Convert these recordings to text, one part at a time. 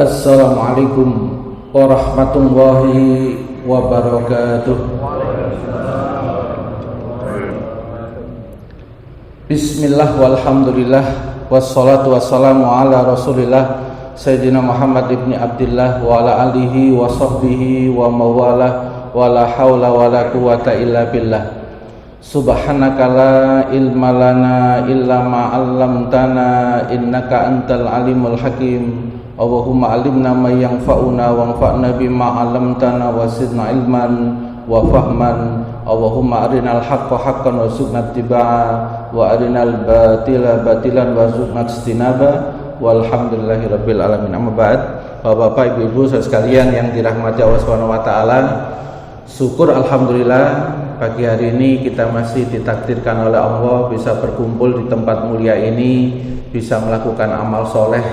Assalamualaikum warahmatullahi wabarakatuh. Bismillah walhamdulillah wassalatu wassalamu ala rasulillah Sayyidina Muhammad ibni Abdillah wa ala alihi wa sahbihi wa mawalah wa la hawla wa la quwata illa billah. Subhanaka la ilma lana illa ma 'allamtana innaka antal alimul hakim. Allahumma alimna ma yanfa'una wanfa'na bima 'allamtana wa zidna ilman wa fahman. Allahumma arinal haqqa haqqan warzuqna ittiba'a wa arinal batila batilan warzuqna ijtinaba. Walhamdulillahi rabbil alamin. Amma ba'd. Bapak-bapak, ibu-ibu sekalian yang dirahmati Allah Subhanahu wa taala, syukur alhamdulillah pagi hari ini kita masih ditakdirkan oleh Allah bisa berkumpul di tempat mulia ini, bisa melakukan amal soleh,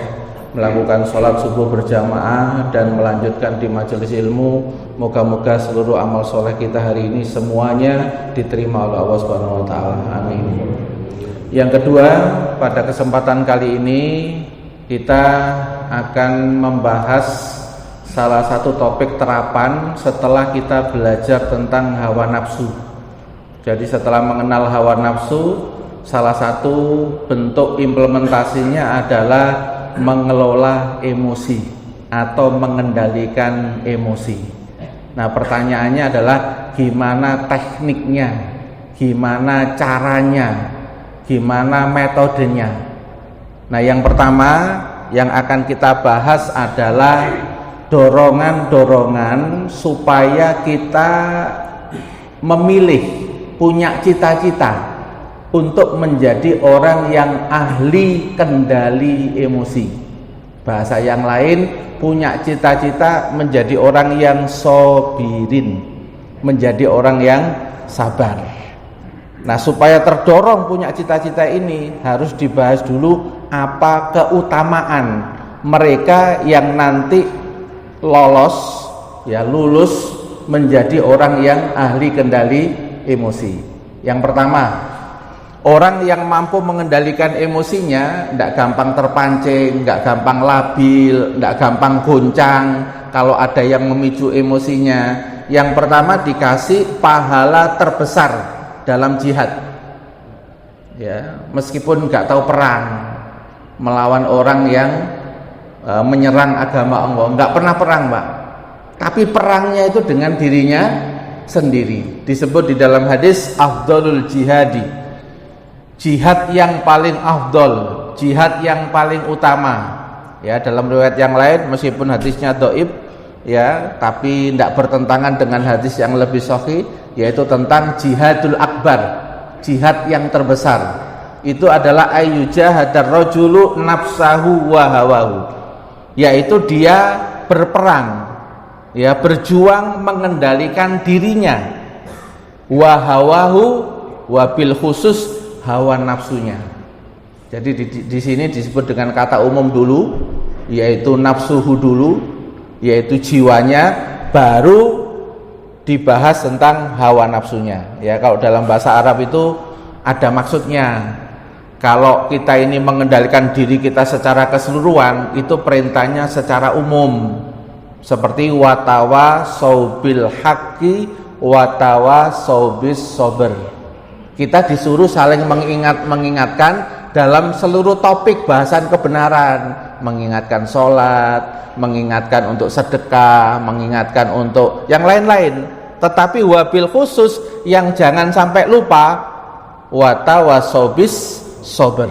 melakukan sholat subuh berjamaah dan melanjutkan di majelis ilmu. Moga-moga seluruh amal soleh kita hari ini semuanya diterima oleh Allah Subhanahu wa taala. Amin. Yang kedua, pada kesempatan kali ini kita akan membahas salah satu topik terapan setelah kita belajar tentang hawa nafsu. Jadi setelah mengenal hawa nafsu, salah satu bentuk implementasinya adalah mengelola emosi atau mengendalikan emosi. Nah, pertanyaannya adalah gimana tekniknya, gimana caranya, gimana metodenya. Nah, yang pertama yang akan kita bahas adalah dorongan-dorongan supaya kita memilih, punya cita-cita untuk menjadi orang yang ahli kendali emosi. Bahasa yang lain, punya cita-cita menjadi orang yang sobirin, menjadi orang yang sabar. Nah, supaya terdorong punya cita-cita ini harus dibahas dulu apa keutamaan mereka yang nanti lulus menjadi orang yang ahli kendali emosi. Yang pertama, orang yang mampu mengendalikan emosinya tidak gampang terpancing, tidak gampang labil, tidak gampang goncang kalau ada yang memicu emosinya. Yang pertama, dikasih pahala terbesar dalam jihad. Ya, meskipun nggak tahu perang, melawan orang yang menyerang agama Allah, nggak pernah perang, Pak. Tapi perangnya itu dengan dirinya sendiri. Disebut di dalam hadis afdalul jihadi, jihad yang paling afdol, jihad yang paling utama. Ya, dalam riwayat yang lain meskipun hadisnya dhaif, ya, tapi tidak bertentangan dengan hadis yang lebih sahih, yaitu tentang jihadul akbar, jihad yang terbesar. Itu adalah ayyujahadar rajulu nafsahu wa hawahu, yaitu dia berperang, ya, berjuang mengendalikan dirinya, wa hawahu, wabil khusus hawa nafsunya. Jadi di sini disebut dengan kata umum dulu, yaitu nafsuhu dulu, yaitu jiwanya, baru dibahas tentang hawa nafsunya. Ya, kalau dalam bahasa Arab itu ada maksudnya. Kalau kita ini mengendalikan diri kita secara keseluruhan, itu perintahnya secara umum. Seperti watawa saubil haqqi watawa saubis sober. Kita disuruh saling mengingatkan dalam seluruh topik bahasan kebenaran, mengingatkan sholat, mengingatkan untuk sedekah, mengingatkan untuk yang lain-lain. Tetapi wabil khusus yang jangan sampai lupa, watawa saubis sober.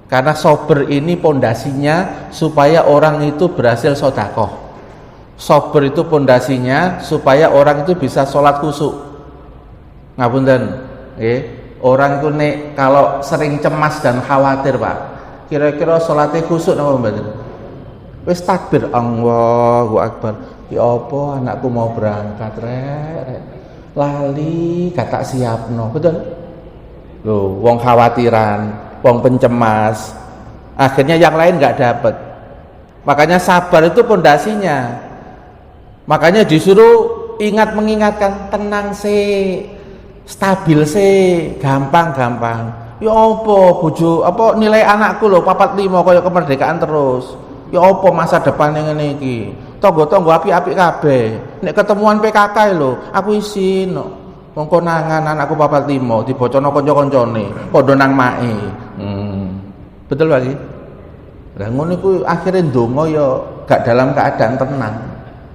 Karena sober ini pondasinya supaya orang itu berhasil sedekah. Sober itu pondasinya supaya orang itu bisa sholat khusyuk. Ngapunten, orang itu nek kalau sering cemas dan khawatir, Pak, kira-kira sholatnya khusyuk napa mboten? Wis takbir Allahu Akbar, ya apa anakku mau berangkat rek, lali kata siapno, betul? Loh, wong khawatiran, wong pencemas, akhirnya yang lain nggak dapat. Makanya sabar itu pondasinya. Makanya disuruh mengingatkan, tenang sih, stabil sih, gampang. Ya apa bojo, apa nilai anakku loh 4,5 kaya kemerdekaan terus. Ya apa masa depan ngene iki? Tangga-tangga apik-apik kabeh. Nek ketemuan PKK lho, aku isin kok. Wong konangan anakku papat limo dibocono kanca-kancane, padha nang mae. Betul Pak iki? Lah ngono iku akhire ndonga ya gak dalam keadaan tenang.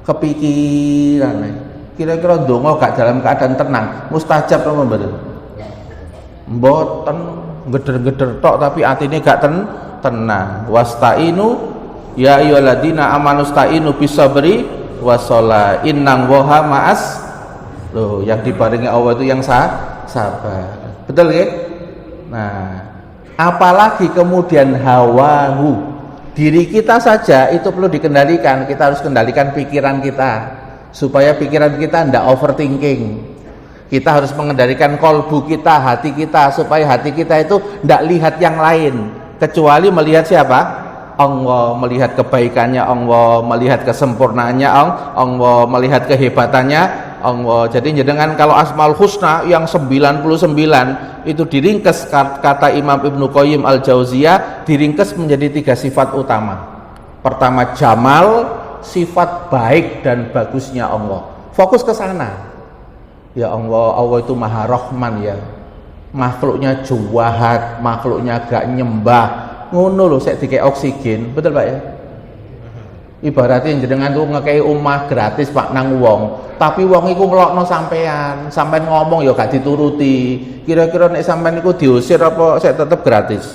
Kepikiran. Kira-kira ndonga gak dalam keadaan tenang, mustajab apa mboten? Mboten, geder-geder tok tapi atine gak tenang. Wasta'inu ya ayyuhalladzina amanu sta'inu bisabri wassalah innang waha ma'as. Loh, yang dibarengi Allah itu yang sabar. Betul ya? Nah, apalagi kemudian hawahu. Diri kita saja itu perlu dikendalikan. Kita harus kendalikan pikiran kita supaya pikiran kita tidak overthinking. Kita harus mengendalikan kolbu kita, hati kita, supaya hati kita itu tidak lihat yang lain kecuali melihat siapa? Allah, melihat kebaikannya Allah, melihat kesempurnaannya Allah, melihat kehebatannya Allah. Jadi jenengan kalau Asmaul Husna yang 99 itu diringkes, kata Imam Ibnu Qayyim Al-Jauziyah, diringkes menjadi 3 sifat utama. Pertama Jamal, sifat baik dan bagusnya Allah. Fokus ke sana. Ya Allah, Allah itu Maha Rahman ya. Makhluknya juwahat, makhluknya gak nyembah. Ngono lho sik dikek oksigen, betul Pak ya? Ibaratnya jenengan tuh ngekei omah gratis Pak nang wong, tapi wong iku ngelokno sampean ngomong ya gak dituruti. Kira-kira nek sampean iku diusir apa sik tetep gratis?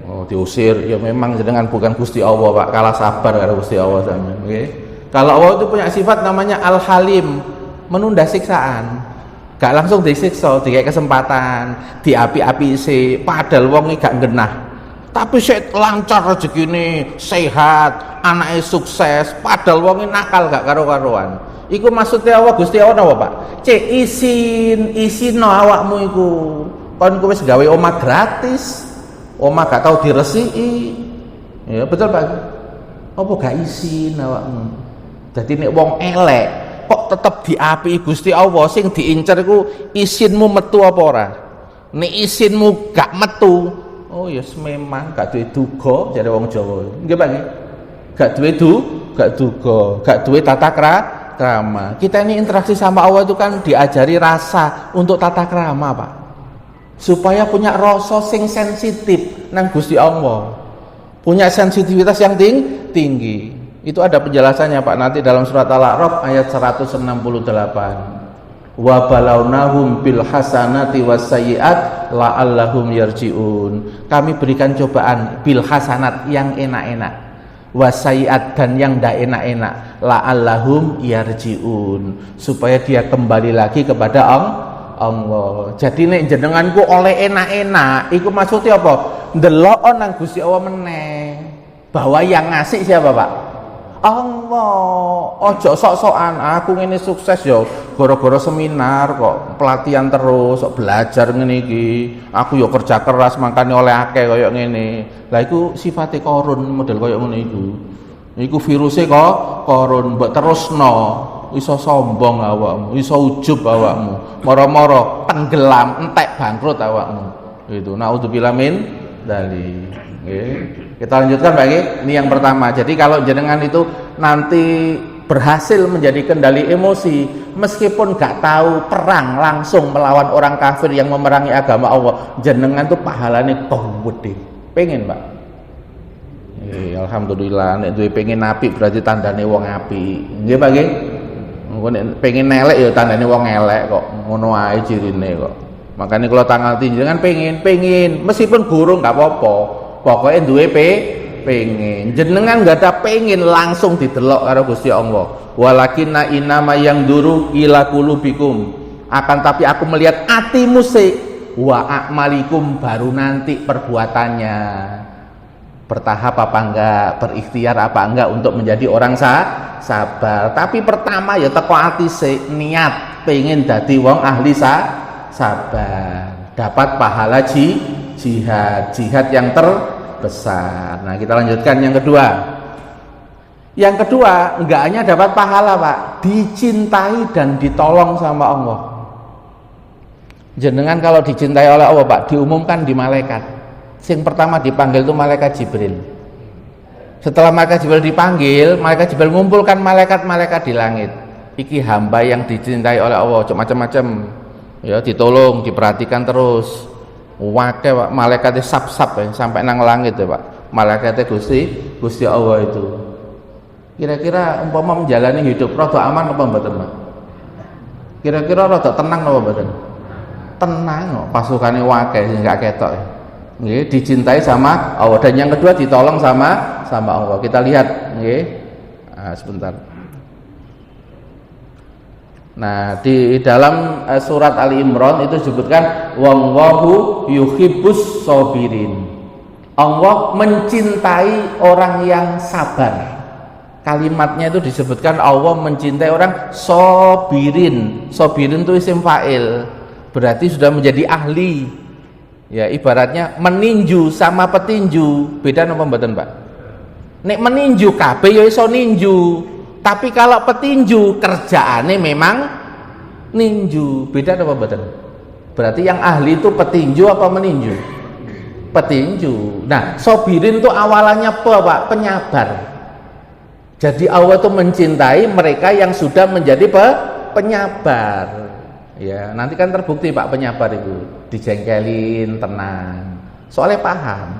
Oh, diusir. Ya memang jenengan bukan Gusti Allah Pak, kalah sabar karo Gusti Allah sampean, nggih. Kalau Allah itu punya sifat namanya Al-Halim, menunda siksaan. Gak langsung disiksa, dikasih kesempatan, diapi-api sih, padahal wong gak genah. Tapi sik lancar rezekine, sehat, anaknya sukses, padahal wong nakal gak karo-karuan. Iku maksudnya Allah Gusti Allah napa, Pak? Cek isin awakmu iku. Kon kowe wis gawe omah gratis. Omah gak tau diresiki. Ya betul Pak. Apa gak isin awakmu? Dadi nek wong elek kok tetep diapi Gusti Allah, sing diincer iku isinmu metu apa ora? Nek isinmu gak metu, oh ya memang gak duwe duga jare wong Jawa. Nggih Pak nggih. Gak duga, gak duwe tata krama. Kita ini interaksi sama Allah itu kan diajari rasa untuk tata krama, Pak. Supaya punya rasa sing sensitif nang Gusti Allah. Punya sensitivitas yang tinggi. Itu ada penjelasannya Pak nanti dalam surat Al-A'raf ayat 168. Wa balawnahum bil hasanati was sayyi'at la'allahum yarji'un. Kami berikan cobaan bil hasanat yang enak-enak, was sayyi'at dan yang ndak enak-enak, la'allahum yarji'un, supaya dia kembali lagi kepada Allah. Jadi nek jenenganku oleh enak-enak, iku maksudnya apa? Ndelok nang Gusti Allah meneh. Bahwa yang ngasih siapa, Pak? Allah. Ojo sok-sokan aku ngene sukses yo gara-gara seminar kok, pelatihan terus, kok belajar ngene iki. Aku yo kerja keras makane oleh akeh kaya ngene. Lah iku sifate korun model kaya ngene iku. Iku virusnya kok korun mbok terusno. Iso sombong awakmu, iso ujub awakmu. Moro-moro tenggelam, entek bangkrut awakmu. Itu naudzubillah min dzalik. Nggih. Kita lanjutkan Pak. Ini yang pertama. Jadi kalau jenengan itu nanti berhasil menjadi kendali emosi, meskipun gak tahu perang langsung melawan orang kafir yang memerangi agama Allah, jenengan tuh pahalanya gede. Pengen Pak? Alhamdulillah. Nek duwe pengen apik berarti tandane wong apik. Nggih Pak nggih. Nek pengen elek ya tandane wong elek kok. Ngono ae cirine kok. Makanya kalau tanggal jenengan pengen meskipun gurung gak apa-apa. Pokoknya duwe pengen. Jenengan gak ada pengen langsung didelok karo Gusti Allah. Walakinna inama yang duru ila qulubikum. Akan tapi aku melihat atimu sih. Wa a'malikum, baru nanti perbuatannya. Bertahap apa enggak, berikhtiar apa enggak untuk menjadi orang sabar. Tapi pertama ya teko ati sih, niat pengen dadi wong ahli sabar. Dapat pahala jihad yang terbesar. Nah kita lanjutkan yang kedua. Yang kedua enggak hanya dapat pahala Pak, dicintai dan ditolong sama Allah. Jenengan kalau dicintai oleh Allah Pak, diumumkan di malaikat. Sing pertama dipanggil itu malaikat Jibril. Setelah malaikat Jibril dipanggil, malaikat Jibril ngumpulkan malaikat-malaikat di langit. Iki hamba yang dicintai oleh Allah, macam-macam. Ya, ditolong, diperhatikan terus. Wake Pak, malaikatnya sap-sap ya, sampai nang langit ya Pak. Malaikatnya Gusti Allah itu. Kira-kira umpama menjalani hidup rada aman apa mboten, Pak? Kira-kira rada tenang apa mboten? Tenang kok, pasukane wake sing gak ketok. Nggih, dicintai sama Allah, dan yang kedua ditolong sama Allah. Kita lihat nggih. Sebentar. Nah, di dalam surat Ali Imran itu disebutkan wallahu yuhibbus sabirin. Allah mencintai orang yang sabar. Kalimatnya itu disebutkan Allah mencintai orang sabirin. Sabirin itu isim fa'il. Berarti sudah menjadi ahli. Ya, ibaratnya meninju sama petinju. Beda napa mboten, Pak? Nek meninju kabeh ya iso ninju. Tapi kalau petinju kerjaannya memang ninju. Beda apa mboten? Berarti yang ahli itu petinju apa meninju? Petinju. Nah, sobirin itu awalannya apa, Pak? Penyabar. Jadi Allah itu mencintai mereka yang sudah menjadi penyabar. Ya, nanti kan terbukti Pak penyabar itu dijengkelin tenang. Soalnya paham.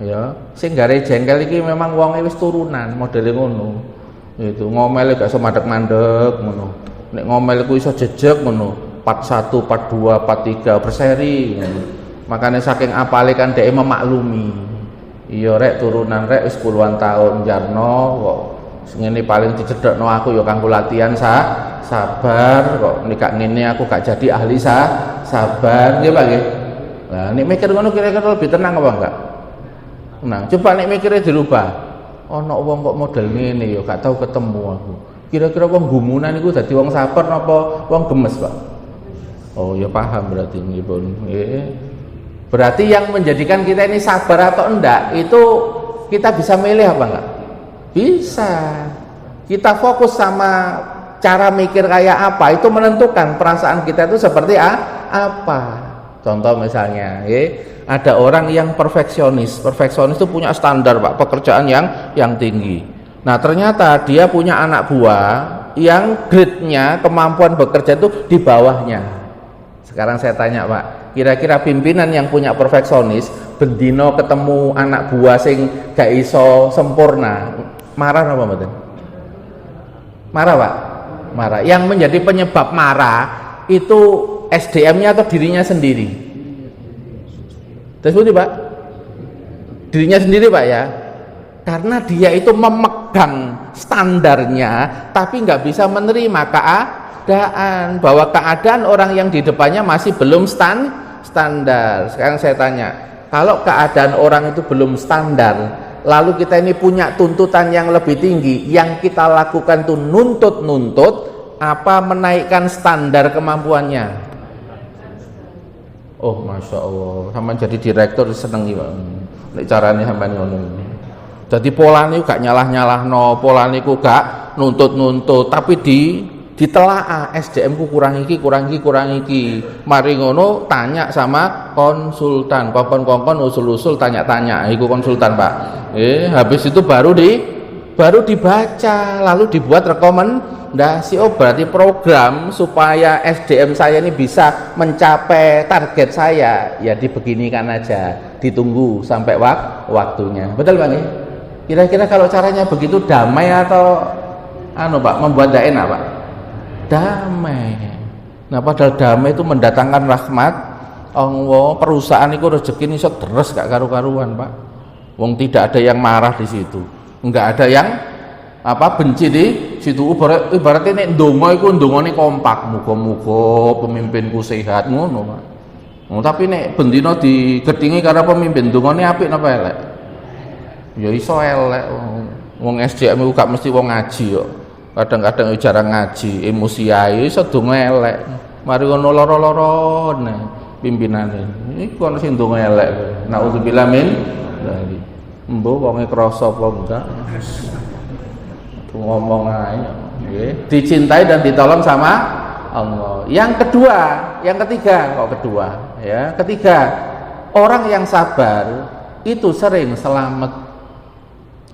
Ya, sing gare jengkel iki memang wonge wis turunan modele ngono. Itu ngomel gak iso mandek-mandek ngono. Nek ngomel iku iso jejeg ngono. Part 1, part 2, part 3 berseri ngono. Makanya saking apale kan dhek memaklumi. Iya rek turunan rek wis puluhan tahun jarno kok ngene paling dicedhekno aku ya kanggo latihan sabar kok nek gak ngene aku gak jadi ahli sabar nggih Pak nggih. Lah nek mikir ngono kira-kira lebih tenang apa enggak? Nah, coba nek mikirnya dirubah. Ana wong kok model ngene ya gak tau ketemu aku. Kira-kira wong gumunan iku dadi wong sabar napa wong gemes, Pak? Oh, ya paham berarti nggih, Pun. Nggih. Berarti yang menjadikan kita ini sabar atau enggak itu kita bisa milih apa enggak? Bisa. Kita fokus sama cara mikir kayak apa itu menentukan perasaan kita itu seperti apa. Contoh misalnya, ada orang yang perfeksionis itu punya standar Pak pekerjaan yang tinggi. Nah ternyata dia punya anak buah yang grade-nya kemampuan bekerja itu di bawahnya. Sekarang saya tanya Pak, kira-kira pimpinan yang punya perfeksionis bendino ketemu anak buah sing gak iso sempurna, marah apa mboten? Marah Pak? Marah. Yang menjadi penyebab marah itu SDM-nya atau dirinya sendiri? Tersebut Pak? Dirinya sendiri Pak ya? Karena dia itu memegang standarnya tapi nggak bisa menerima keadaan, bahwa keadaan orang yang di depannya masih belum standar. Sekarang saya tanya, kalau keadaan orang itu belum standar, lalu kita ini punya tuntutan yang lebih tinggi, yang kita lakukan tuh nuntut apa menaikkan standar kemampuannya? Oh masya Allah, sampai jadi direktur seneng iki Pak. Nek carane sampean ngono. Jadi polane gak nyalah-nyalahno, polane ku gak nuntut-nuntut, tapi ditelaah SDM ku kurang iki. Mari ngono tanya sama konsultan, kongkon usul-usul tanya-tanya, iku konsultan Pak. Habis itu baru dibaca, lalu dibuat rekomendasi. Oh berarti program supaya SDM saya ini bisa mencapai target saya ya dibeginikan aja, ditunggu sampai waktunya. Betul Pak nih? Kira-kira kalau caranya begitu damai atau Pak membuat tidak enak Pak? Damai. Nah padahal damai itu mendatangkan rahmat Allah. Perusahaan itu rezeki iso deres gak karu-karuan Pak. Wong tidak ada yang marah di situ, enggak ada yang benci di situ. Ibaratnya nek ndonga iku ndongane kompak, muga-muga pemimpinku sehat ngono Pak. Tapi nek bendina digedhingi karo pemimpin ndongane apik napa elek? Ya iso elek. Wong SDM iku gak mesti wong ngaji kok. Kadang-kadang jarang ngaji, emosi ae iso donga elek. Mari ngono lara-larane pimpinane. Iku ana sing donga elek. Nauzubillah min dzalik. Mbok wonge krasa apa enggak? Ngomong aja, dicintai dan ditolong sama Allah. Yang ketiga, orang yang sabar itu sering selamat.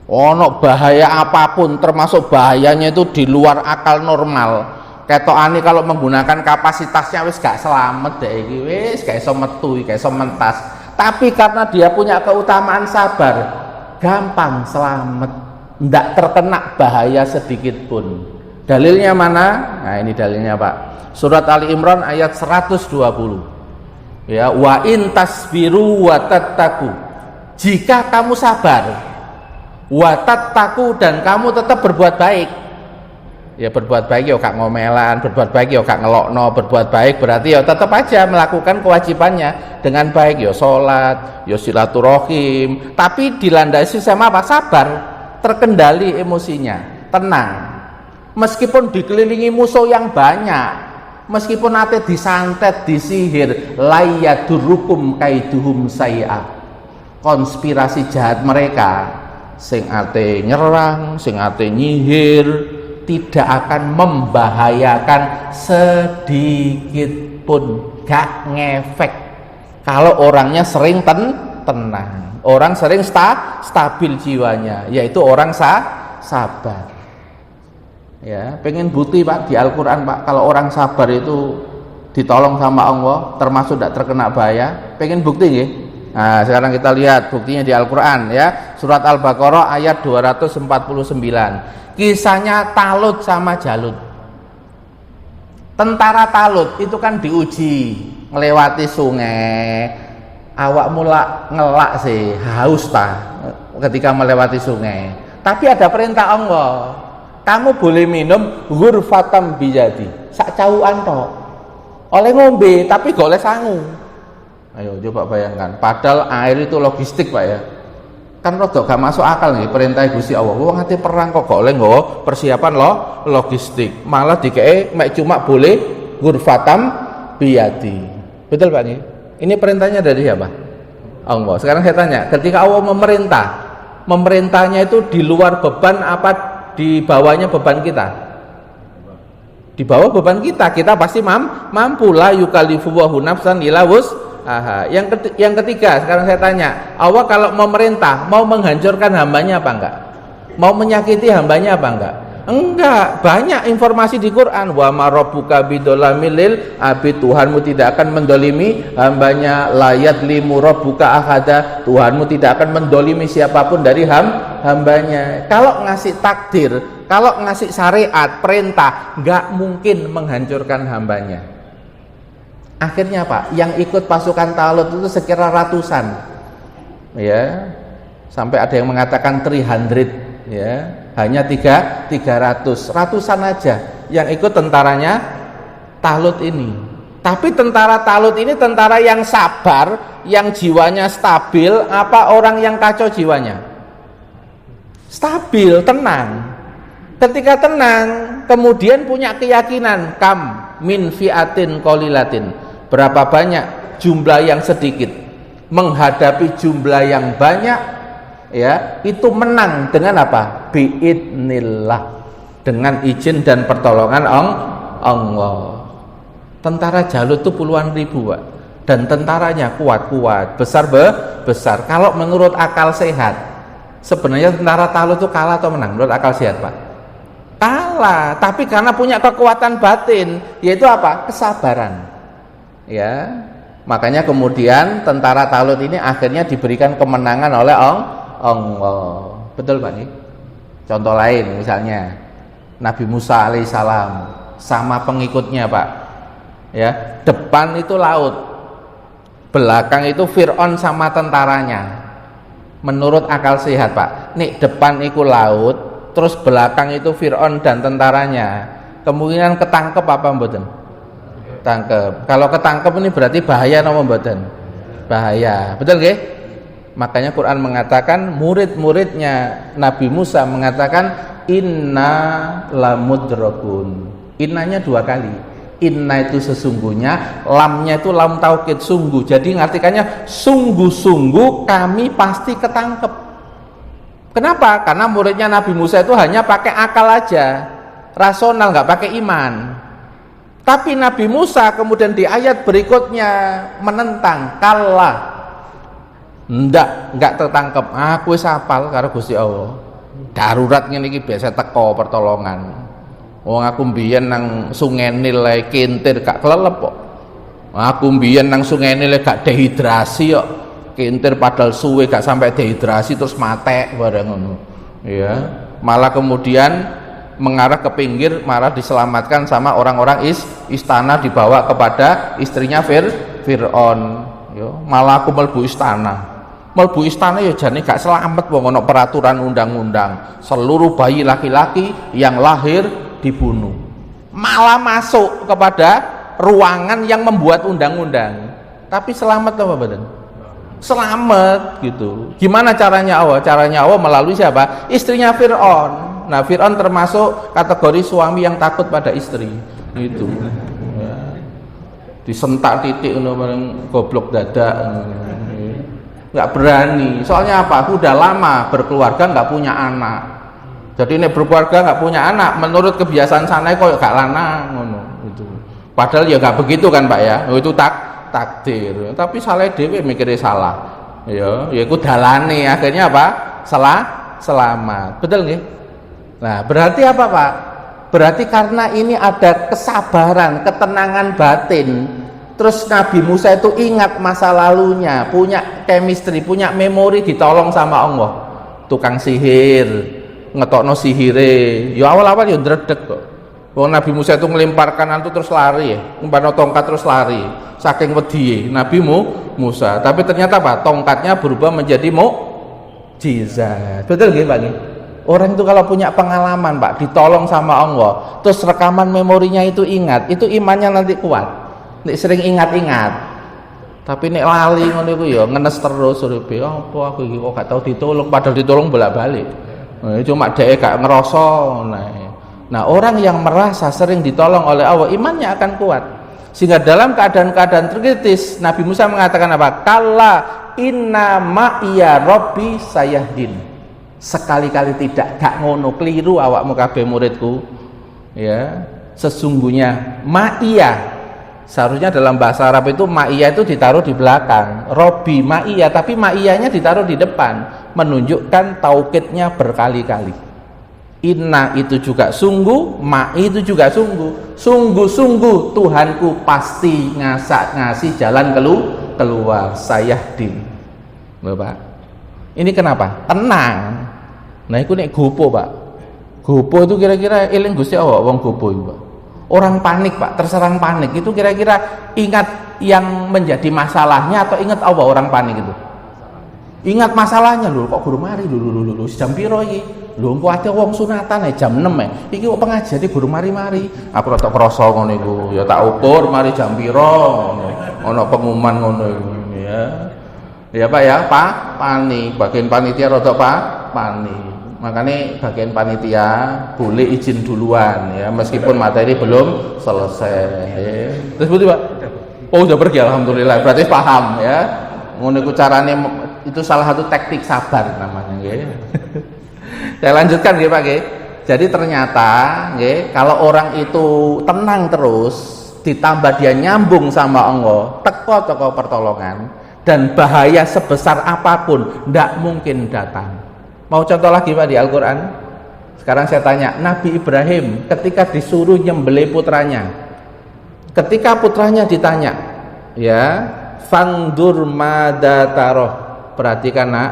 Ono bahaya apapun, termasuk bahayanya itu di luar akal normal. Ketokane kalau menggunakan kapasitasnya wis gak selamat deh iki, wis gak iso metu, gak iso mentas. Tapi karena dia punya keutamaan sabar, gampang selamat, ndak terkena bahaya sedikit pun. Dalilnya mana? Nah, ini dalilnya, Pak. Surat Ali Imran ayat 120. Ya, wa in tasbiru wa tattaqu. Jika kamu sabar, wa tattaqu, dan kamu tetap berbuat baik. Ya, berbuat baik ya gak ngomelan, berbuat baik ya gak ngelokno, berbuat baik berarti ya tetap aja melakukan kewajibannya dengan baik, ya sholat, ya silaturahim, tapi dilandasi sama apa? Sabar, terkendali emosinya, tenang. Meskipun dikelilingi musuh yang banyak, meskipun ate disantet, disihir, layadurukum kaiduhum say'a, konspirasi jahat mereka, sing ate nyerang, sing ate nyihir, tidak akan membahayakan sedikit pun, gak ngefek. Kalau orangnya sering tenang, orang sering stabil jiwanya, yaitu orang sabar. Ya, pengen bukti Pak di Al-Quran Pak, kalau orang sabar itu ditolong sama Allah, termasuk tidak terkena bahaya. Pengen bukti nggih? Nah, sekarang kita lihat buktinya di Al-Quran ya. Surat Al-Baqarah ayat 249. Kisahnya Talut sama Jalut. Tentara Talut itu kan diuji melewati sungai. Awak mula ngelak sih, haus ketika melewati sungai. Tapi ada perintah Allah. Kamu boleh minum ghurfatam biyadi, sak caukan tok. Oleh ngombe tapi gak oleh sangu. Ayo coba bayangkan, padahal air itu logistik Pak ya. Kan rada gak masuk akal nih perintah Gusti Allah. Wong ate perang kok gak oleh nggawa persiapan logistik. Malah dikeke mek cuma boleh ghurfatam biyadi. Betul Pak nih? Ini perintahnya dari siapa? Allah. Sekarang saya tanya, ketika Allah memerintahnya itu di luar beban apa di bawahnya beban kita? Di bawah beban kita pasti mampu, la yukallifuhu nafsan illa wus'aha. Yang ketiga, sekarang saya tanya, Allah kalau memerintah mau menghancurkan hambanya apa enggak? Mau menyakiti hambanya apa enggak? Enggak. Banyak informasi di Quran, wa ma rabbuka bidzalamil lil abid, Tuhanmu tidak akan mendolimi hambanya, la yadlimu rabbuka ahada, Tuhanmu tidak akan mendolimi siapapun dari hambanya. Kalau ngasih takdir, kalau ngasih syariat, perintah, enggak mungkin menghancurkan hambanya. Akhirnya Pak, yang ikut pasukan Talut itu sekira ratusan. Ya. Sampai ada yang mengatakan 300, ya. Hanya 300, ratusan aja yang ikut tentaranya Talut ini. Tapi tentara Talut ini tentara yang sabar, yang jiwanya stabil, apa orang yang kacau jiwanya? Stabil, tenang. Ketika tenang, kemudian punya keyakinan, kam min fiatin qalilatin, berapa banyak jumlah yang sedikit menghadapi jumlah yang banyak, ya, itu menang dengan apa? Biidnillah, dengan izin dan pertolongan Allah. Tentara Jalut itu puluhan ribu Pak, dan tentaranya kuat-kuat, besar. Kalau menurut akal sehat, sebenarnya tentara Talut itu kalah atau menang menurut akal sehat Pak? Kalah. Tapi karena punya kekuatan batin, yaitu apa? Kesabaran. Ya, makanya kemudian tentara Talut ini akhirnya diberikan kemenangan oleh Allah. Betul Pak nih? Contoh lain misalnya Nabi Musa alaihissalam sama pengikutnya Pak, ya, depan itu laut, belakang itu Fir'aun sama tentaranya. Menurut akal sehat Pak, nih depan itu laut, terus belakang itu Fir'aun dan tentaranya, kemungkinan ketangkep apa mboten? Tangkep. Kalau ketangkep ini berarti bahaya atau mboten? Bahaya. Betul nggih? Makanya Quran mengatakan, murid-muridnya Nabi Musa mengatakan inna lamudrakun. Innanya 2 kali. Inna itu sesungguhnya, lamnya itu lam taukid, sungguh. Jadi ngartikannya sungguh-sungguh kami pasti ketangkep. Kenapa? Karena muridnya Nabi Musa itu hanya pakai akal aja, rasional, nggak pakai iman. Tapi Nabi Musa kemudian di ayat berikutnya menentang, kalla, Enggak tertangkep. Aku wis hafal karo Gusti Allah. Darurat ngene iki biasa teko pertolongan. Wong aku mbiyen nang Sungai Nil ae kintir gak kelelep kok. Aku mbiyen nang Sungai Nil gak dehidrasi kok. Kintir padahal suwe gak sampai dehidrasi terus matek bareng ngono. Ya, malah kemudian mengarah ke pinggir, malah diselamatkan sama orang-orang istana, dibawa kepada istrinya Fir'aun. Ya, malah aku mlebu istana ya jane gak selamat wong ana peraturan undang-undang seluruh bayi laki-laki yang lahir dibunuh. Malah masuk kepada ruangan yang membuat undang-undang. Tapi selamat apa badan? Selamat gitu. Gimana caranya Allah? Caranya Allah melalui siapa? Istrinya Fir'aun. Nah, Fir'aun termasuk kategori suami yang takut pada istri. Gitu. Ya. Disentak titik bareng goblok dadak. Nggak berani. Soalnya apa? Aku udah lama berkeluarga nggak punya anak. Jadi ini berkeluarga nggak punya anak, menurut kebiasaan sana kok gak lanang ngono gitu. Padahal ya nggak begitu kan Pak ya. Itu takdir. Tapi salah dhewe mikirnya salah. Ya iku dalane akhirnya apa? Selamat. Betul nggih? Nah, berarti apa Pak? Berarti karena ini ada kesabaran, ketenangan batin. Terus Nabi Musa itu ingat masa lalunya, punya chemistry, punya memori, ditolong sama Allah. Tukang sihir, ngetokno sihire. Ya awal-awal ya ndredeg kok. Wong Nabi Musa itu ngelemparkan itu terus lari ya, ngemparno tongkat terus lari. Saking wedi Nabi Musa. Tapi ternyata apa? Tongkatnya berubah menjadi mukjizat. Betul nggih Pak? Orang itu kalau punya pengalaman Pak, ditolong sama Allah, terus rekaman memorinya itu ingat, itu imannya nanti kuat. Nek sering ingat-ingat. Tapi nek lali ngono iku ya ngenes terus uripe. Apa aku iki kok gak tau ditolong, padahal ditolong bolak-balik. Cuma dhek gak ngerasa. Nah, orang yang merasa sering ditolong oleh Allah, imannya akan kuat. Sehingga dalam keadaan-keadaan kritis Nabi Musa mengatakan apa? Kalla inna ma'iya rabbi sayahdin. Sekali-kali tidak, gak ngono, keliru awakmu kabeh muridku. Ya, sesungguhnya ma'iya. Seharusnya dalam bahasa Arab itu ma'iyah itu ditaruh di belakang, Robi ma'iyah, tapi ma'iyahnya ditaruh di depan, menunjukkan taukidnya berkali-kali. Inna itu juga sungguh, ma'i itu juga sungguh. Sungguh-sungguh Tuhanku pasti ngasih jalan keluar. Sayahdin. Bapak. Ini kenapa? Tenang. Nah, itu nek gopo, Pak. Gopo itu kira-kira eling Gusti Allah wong gopo itu, Pak. Orang panik Pak, terserang panik itu kira-kira ingat yang menjadi masalahnya atau ingat Allah orang panik itu? Ingat masalahnya lho, kok guru mari lho jam piro iki? Lho engko ate wong sunatan jam 6 iki kok pengajian iki guru mari. Aku rada krasa ngono iku, ya tak ukur mari jam piro ngono. Ana pengumuman ngono iku ya. Ya Pak ya, panik, bagian panitia rada panik. Makanya bagian panitia boleh izin duluan ya, meskipun materi belum selesai. Terus betul Pak? Oh udah pergi, alhamdulillah. Berarti paham ya. Ngono iku carane, itu salah satu teknik sabar namanya nggih. Saya lanjutkan nggih Pak nggih. Jadi ternyata nggih, kalau orang itu tenang terus, ditambah dia nyambung sama Allah, teko pertolongan, dan bahaya sebesar apapun ndak mungkin datang. Mau contoh lagi Pak di Al-Quran? Sekarang saya tanya, Nabi Ibrahim ketika disuruh nyembelih putranya, ketika putranya ditanya, ya, fangdur madataroh, perhatikan nak,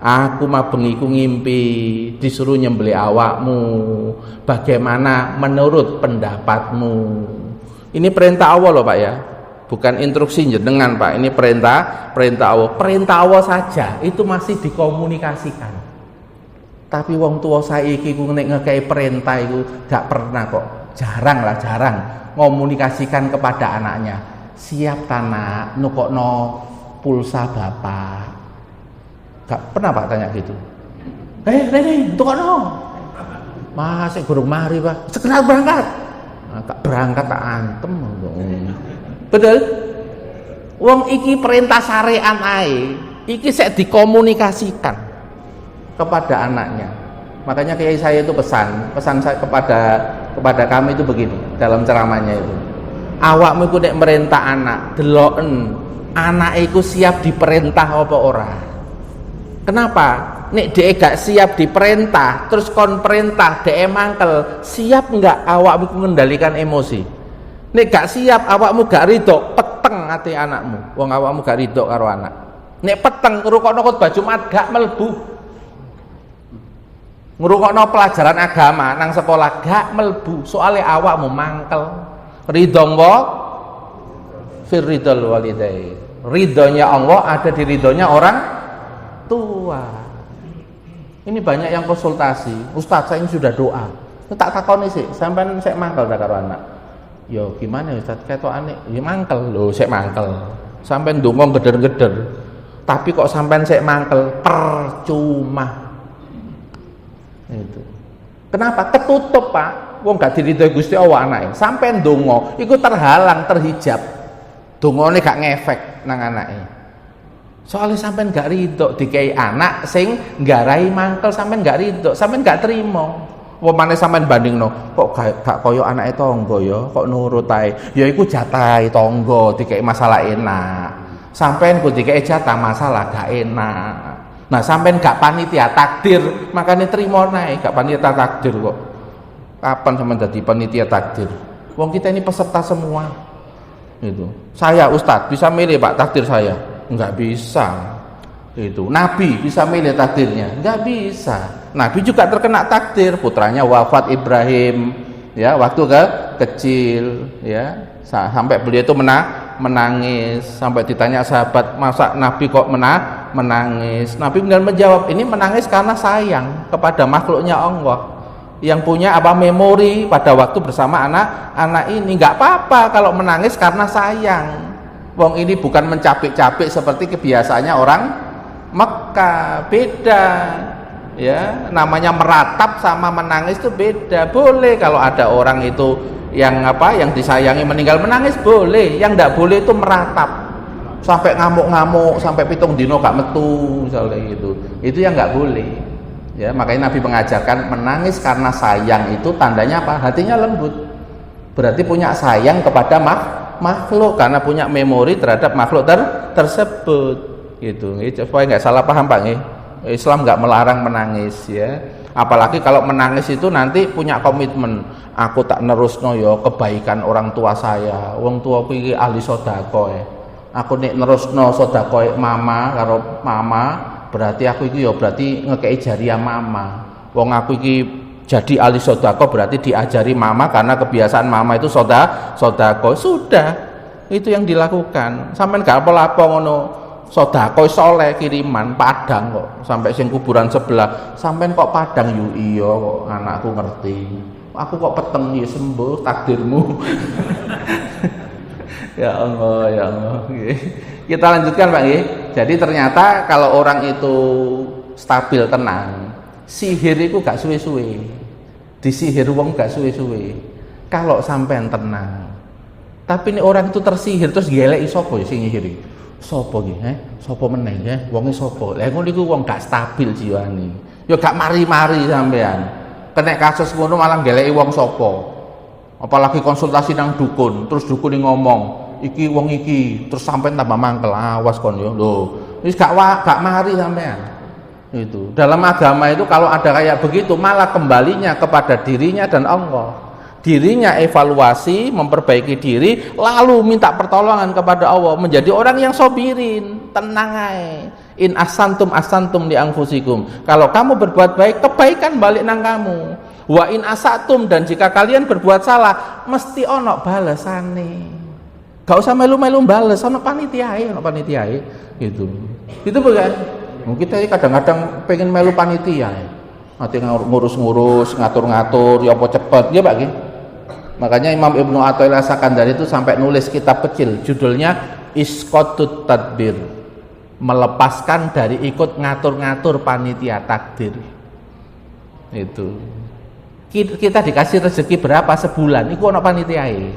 aku mah bengiku ngimpi disuruh nyembelih awakmu, bagaimana menurut pendapatmu? Ini perintah Allah loh Pak ya, bukan instruksi jenengan Pak, ini perintah Allah. Perintah Allah saja itu masih dikomunikasikan. Tapi wong tua saiki ku nek ngekei perintah itu gak pernah kok, jarang ngomunikasikan kepada anaknya. Siap tanak nukokno pulsa bapak. Gak pernah Pak tanya gitu. Rene nukokno. Masih gurung mari Pak. Segera berangkat. Nah, gak berangkat tak antem. Betul? Wong iki perintah syariat ae. Iki sik dikomunikasikan kepada anaknya. Makanya kiai saya itu pesan saya kepada kami itu begini dalam ceramahnya itu. Awakmu iku nek merintah anak, deloken anak iku siap diperintah apa ora. Kenapa? Nek dhek gak siap diperintah, terus kon perintah dhek mangkel, siap enggak awakmu mengendalikan emosi? Nek gak siap awakmu gak ridho, peteng ati anakmu. Wong awakmu gak ridho karo anak. Nek peteng ngrungokno khotbah Jumat gak mlebu. Ngrungokno pelajaran agama nang sekolah gak mlebu, soale awakmu mangkel. Ridho wa firridul walidain. Ridhonya Allah ada di ridhonya orang tua. Ini banyak yang konsultasi, Ustadz saya ini sudah doa, tak takoni sih, sampean saya mangkel tak karo anak. Yo gimana Ustadz, ketokane ya mangkel lho, saya mangkel. Sampean ndonga geder-geder, tapi kok sampean saya mangkel, percuma. Itu. Kenapa? Ketutup Pak, wong gak diridhoi Gusti Allah anake. Sampean ndonga, iku terhalang, terhijab. Dongane gak ngefek nang anake. Soalnya sampean gak ridho dikai anak sing nggarai mangkel, sampean gak ridho, sampean gak terima. Wemane sampean bandingno, kok gak koyo anake tangga ya, kok nurut ae. Ya iku jatahe tangga dikai masalah enak. Sampean ku dikai jatah masalah gak enak. Nah, sampean gak panitia takdir, makanya terima nae, gak panitia takdir kok. Kapan sampean jadi panitia takdir? Wong kita ini peserta semua. Itu. Saya Ustadz bisa milih Pak takdir saya. Enggak bisa. Itu Nabi bisa milih takdirnya, enggak bisa. Nabi juga terkena takdir, putranya wafat Ibrahim ya waktu kecil ya, sampai beliau itu menangis, sampai ditanya sahabat, masa Nabi kok menangis? Nabi kemudian menjawab, ini menangis karena sayang kepada makhluknya Allah yang punya memori pada waktu bersama anak ini. Enggak apa-apa kalau menangis karena sayang. Wong ini bukan mencapik-capik seperti kebiasaannya orang Mekah, beda ya, namanya meratap sama menangis itu beda. Boleh kalau ada orang itu yang disayangi meninggal menangis boleh, yang enggak boleh itu meratap sampai ngamuk-ngamuk sampai pitung dino gak metu misalnya gitu. Itu yang enggak boleh. Ya, makanya Nabi mengajarkan menangis karena sayang itu tandanya apa? Hatinya lembut. Berarti punya sayang kepada makhluk karena punya memori terhadap makhluk tersebut gitu. Supaya nggak salah paham Pak nggih. Islam nggak melarang menangis ya. Apalagi kalau menangis itu nanti punya komitmen, aku tak nerusno ya kebaikan orang tua saya. Wong tua iki ahli sedekah ya. Aku nek nerusno sedekah mama karo mama, berarti aku iki ya berarti ngekei jariah mama. Wong aku iki jadi ahli sedekah berarti diajari mama karena kebiasaan mama itu sedekah. Sudah, itu yang dilakukan. Sampean gak apa-apa ngono sedekah soleh kiriman Padang kok sampai sing kuburan sebelah. Sampean kok Padang yo iya kok anakku ngerti. Aku kok peteng ya sembuh takdirmu. Ya Allah, ya Allah. Kita lanjutkan Pak nggih. Jadi ternyata kalau orang itu stabil tenang, sihir itu gak suwe-suwe. Disihir wong gak suwe-suwe. Kalau sampean tenang. Tapi ini orang itu tersihir terus geleki sapa ya sing nyihiri? Sapa iki? Sapa meneh ya? Wonge sapa? Lah ngono iku wong gak stabil jiwane. Ya gak mari-mari sampean. Kena kasus ngono malah geleki wong sapa? Apalagi konsultasi nang dukun, terus dukun ngomong, iki wong iki, terus sampean tambah mangkel. Awas kon yo. Lho, wis gak mari sampean. Itu dalam agama itu kalau ada kayak begitu malah kembalinya kepada dirinya dan Allah. Dirinya evaluasi, memperbaiki diri, lalu minta pertolongan kepada Allah, menjadi orang yang sobirin, tenang aja. In asantum li anfusikum. Kalau kamu berbuat baik, kebaikan balik nang kamu. Wa in asatum, dan jika kalian berbuat salah, mesti ono balesane. Gak usah melu-melu bales, ono panitiae gitu. Itu bukan. Kita kadang-kadang pengen melu panitia, nanti ngurus-ngurus, ngatur-ngatur, ya apa cepet, ya Pak Ki. Makanya Imam Ibnu Athaillah Sakandari itu sampai nulis kitab kecil, judulnya Isqatut Tadbir, melepaskan dari ikut ngatur-ngatur panitia takdir. Itu kita dikasih rezeki berapa sebulan, itu ono panitiae.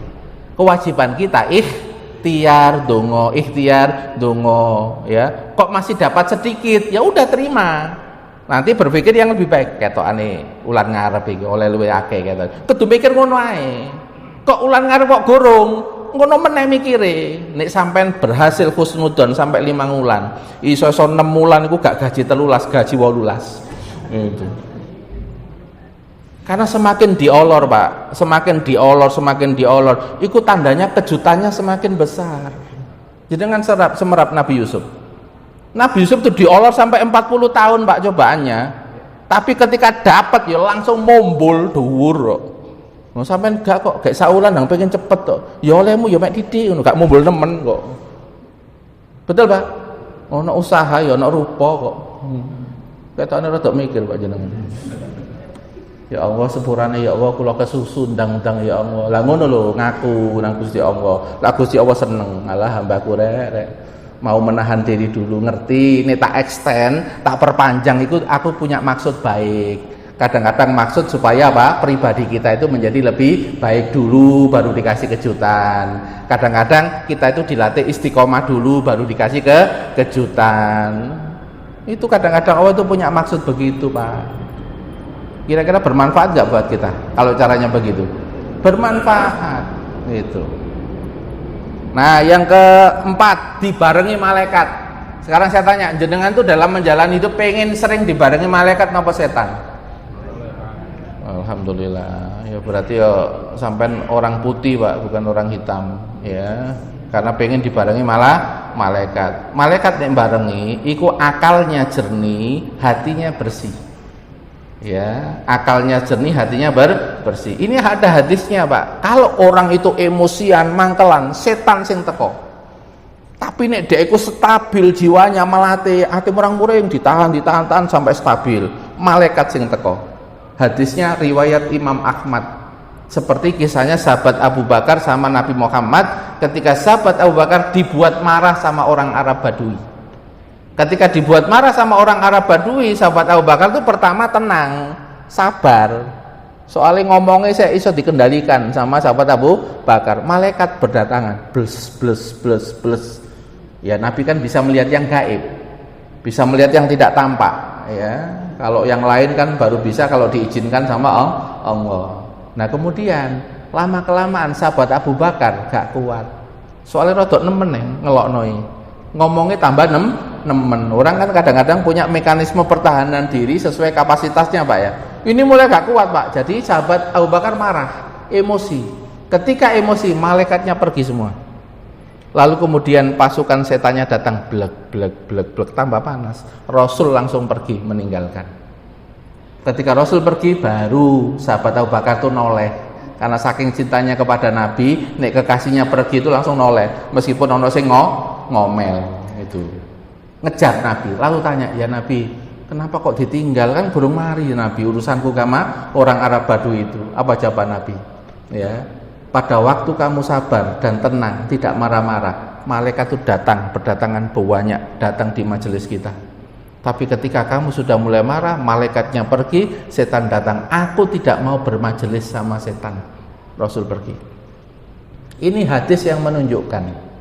Kewajiban kita ikhtiar dongo ya. Kok masih dapat sedikit, ya udah terima. Nanti berpikir yang lebih baik. Ketokane ulan ngarep iki oleh luwih akeh kata. Kudu mikir ngono ae. Kok ulan ngarep kok gorong, ngono meneh mikire. Nek sampean berhasil husnudzon sampai 5 wulan, iso-iso 6 wulan iku gak gaji 13, gaji 18. Itu. Karena semakin diolor, Pak, semakin diolor, itu tandanya kejutannya semakin besar. Jadi dengan semerap Nabi Yusuf. Nabi Yusuf itu diolor sampai 40 tahun, Pak, cobaannya. Tapi ketika dapat ya langsung mombol dhuwur kok. Nah, sampean gak saulan nang pengen cepet kok. Ya olehmu ya mek titik ngono, gak mombol nemen kok. Betul, Pak? Ono usaha ya ono rupa kok. Ketokne rada mikir Pak jenengan. Ya Allah sepurane ya Allah kula kesusu ndang-ndang ya Allah. Lah ngono lho ngaku nang Gusti Allah. Lah Gusti Allah seneng. Alah hambaku rek mau menahan diri dulu, ngerti ini tak extend, tak perpanjang, itu aku punya maksud baik. Kadang-kadang maksud supaya apa? Pribadi kita itu menjadi lebih baik dulu baru dikasih kejutan. Kadang-kadang kita itu dilatih istiqomah dulu baru dikasih kejutan. Itu kadang-kadang Allah itu punya maksud begitu, Pak. Kira-kira bermanfaat nggak buat kita kalau caranya begitu? Bermanfaat itu. Nah, yang keempat, dibarengi malaikat. Sekarang saya tanya, jenengan tuh dalam menjalani hidup pengen sering dibarengi malaikat napa setan? Alhamdulillah. Ya berarti ya sampean orang putih, Pak, bukan orang hitam, ya. Karena pengen dibarengi malaikat. Malaikat yang barengi iku akalnya jernih, hatinya bersih. Ya, akalnya jernih, hatinya bersih. Ini ada hadisnya, Pak. Kalau orang itu emosian, mangkelan, setan sing teko. Tapi nek dhek iku stabil jiwanya, melate ati murang-muring ditahan sampai stabil, malaikat sing teko. Hadisnya riwayat Imam Ahmad. Seperti kisahnya sahabat Abu Bakar sama Nabi Muhammad ketika sahabat Abu Bakar dibuat marah sama orang Arab Badui. Ketika dibuat marah sama orang Arab Badui, sahabat Abu Bakar itu pertama tenang, sabar. Soalnya ngomongnya saya iso dikendalikan sama sahabat Abu Bakar. Malaikat berdatangan, bles. Ya Nabi kan bisa melihat yang gaib, bisa melihat yang tidak tampak. Ya, kalau yang lain kan baru bisa kalau diizinkan sama Allah. Nah kemudian lama kelamaan sahabat Abu Bakar gak kuat. Soalnya rodok nemen ngeloknoi, ngomongnya tambah nemen. Orang kan kadang-kadang punya mekanisme pertahanan diri sesuai kapasitasnya, Pak ya. Ini mulai gak kuat, Pak. Jadi sahabat Abu Bakar marah, emosi. Ketika emosi, malaikatnya pergi semua. Lalu kemudian pasukan setannya datang, blek, tambah panas. Rasul langsung pergi meninggalkan. Ketika Rasul pergi, baru sahabat Abu Bakar itu noleh. Karena saking cintanya kepada Nabi, nek kekasihnya pergi itu langsung noleh. Meskipun ono sing ngomel itu. Ngejar Nabi, lalu tanya, ya Nabi, kenapa kok ditinggal? Kan burung mari ya Nabi, urusanku sama orang Arab Badui itu. Apa jawaban Nabi? Ya, pada waktu kamu sabar dan tenang, tidak marah-marah, malaikat itu berdatangan banyak, datang di majelis kita. Tapi ketika kamu sudah mulai marah, malaikatnya pergi, setan datang. Aku tidak mau bermajelis sama setan. Rasul pergi. Ini hadis yang menunjukkan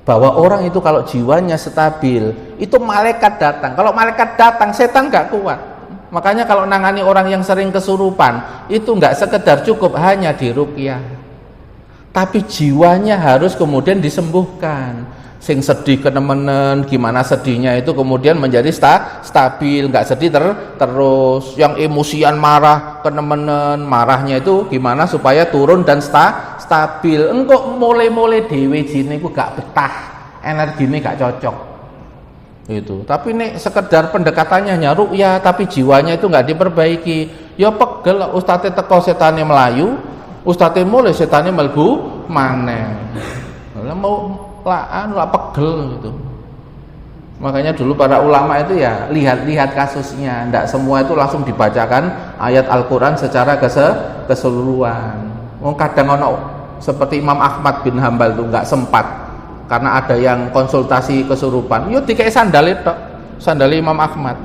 bahwa orang itu kalau jiwanya stabil, itu malaikat datang. Kalau malaikat datang, setan gak kuat. Makanya kalau nangani orang yang sering kesurupan, itu gak sekedar cukup hanya diruqyah, tapi jiwanya harus kemudian disembuhkan. Sing sedih kenemenen, gimana sedihnya itu kemudian menjadi stabil, gak sedih terus. Yang emosian marah kenemenen, marahnya itu gimana supaya turun dan stabil. Engkau mulai dewe jine ku gak betah, energinya gak cocok itu. Tapi nih sekedar pendekatannya nyaruk ya, tapi jiwanya itu gak diperbaiki, ya pegel. Ustadz teko setannya melayu, ustadz mulai setannya melbu maneh. Mau lah pegel gitu. Makanya dulu para ulama itu ya lihat kasusnya, tidak semua itu langsung dibacakan ayat Al-Quran secara keseluruhan. Kadang ono seperti Imam Ahmad bin Hambal itu nggak sempat karena ada yang konsultasi kesurupan. Yo dikai sandal itu, sandal Imam Ahmad.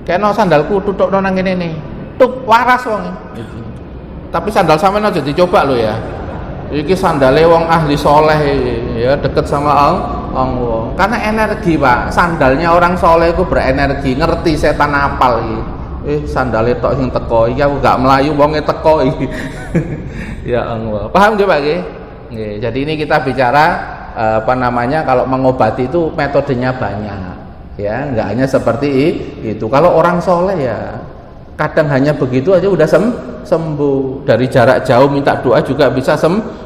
Kena sandalku tutuk nang ngene nih, tuk waras wong. Gitu. Tapi sandal sampean aja dicoba lo ya. Iki sandale wong ahli soleh ya, deket sama Allah. Karena energi, Pak. Sandalnya orang soleh itu berenergi, ngerti setan apal iki. Sandale tok sing teko iki, aku gak melayu wonge teko iki. Ya Allah. Paham nggih, Pak nggih? Jadi ini kita bicara kalau mengobati itu metodenya banyak, ya, nggak hanya seperti itu. Kalau orang soleh ya kadang hanya begitu aja udah sembuh. Dari jarak jauh minta doa juga bisa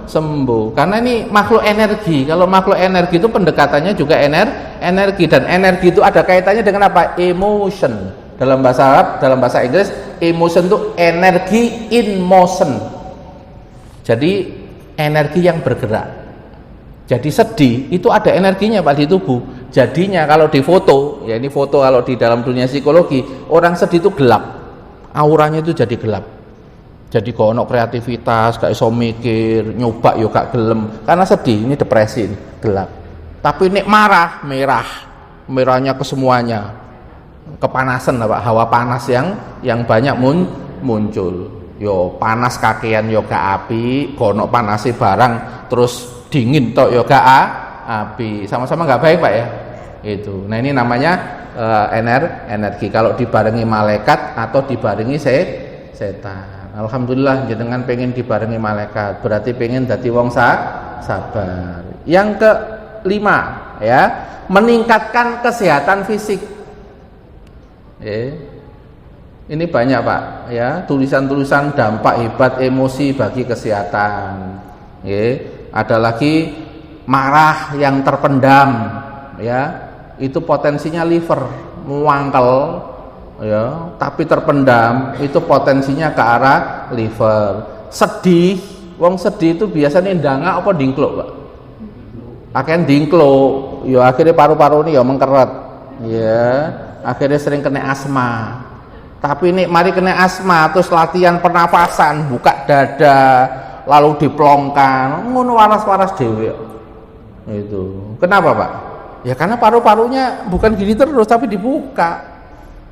sembuh. Karena ini makhluk energi. Kalau makhluk energi itu pendekatannya juga energi, dan energi itu ada kaitannya dengan apa? Emotion. Dalam bahasa Arab, dalam bahasa Inggris, emotion itu energi in motion. Jadi energi yang bergerak. Jadi sedih itu ada energinya Pak di tubuh. Jadinya kalau di foto, ya ini foto kalau di dalam dunia psikologi, orang sedih itu gelap. Auranya itu jadi gelap. Jadi kalau ono kreativitas, gak iso mikir, nyoba yo gak gelem. Karena sedih, ini depresi, ini gelap. Tapi nek marah, merah. Merahnya ke semuanya. Kepanasan Pak, hawa panas yang banyak muncul. Yo panas kakean yo gak api, kono panasi barang terus dingin tok yo gak api, sama-sama nggak baik Pak ya. Itu. Nah ini namanya energi. Kalau dibarengi malaikat atau dibarengi setan. Alhamdulillah jenengan pengen dibarengi malaikat, berarti pengen dadi wong sabar. Yang kelima ya, meningkatkan kesehatan fisik. Ini banyak Pak ya, tulisan-tulisan dampak hebat emosi bagi kesehatan. Ada lagi marah yang terpendam, ya itu potensinya liver muangkel, ya tapi terpendam itu potensinya ke arah liver. Sedih, wong sedih itu biasanya ndangak apa dingkluk Pak? Akhirnya dingkluk, ya akhirnya paru-paru ini ya mengkeret, ya akhirnya sering kena asma. Tapi ini mari kena asma terus latihan pernafasan, buka dada, lalu diplongkan, ngono waras-waras dhewe. Itu. Kenapa, Pak? Ya karena paru-parunya bukan gini terus tapi dibuka.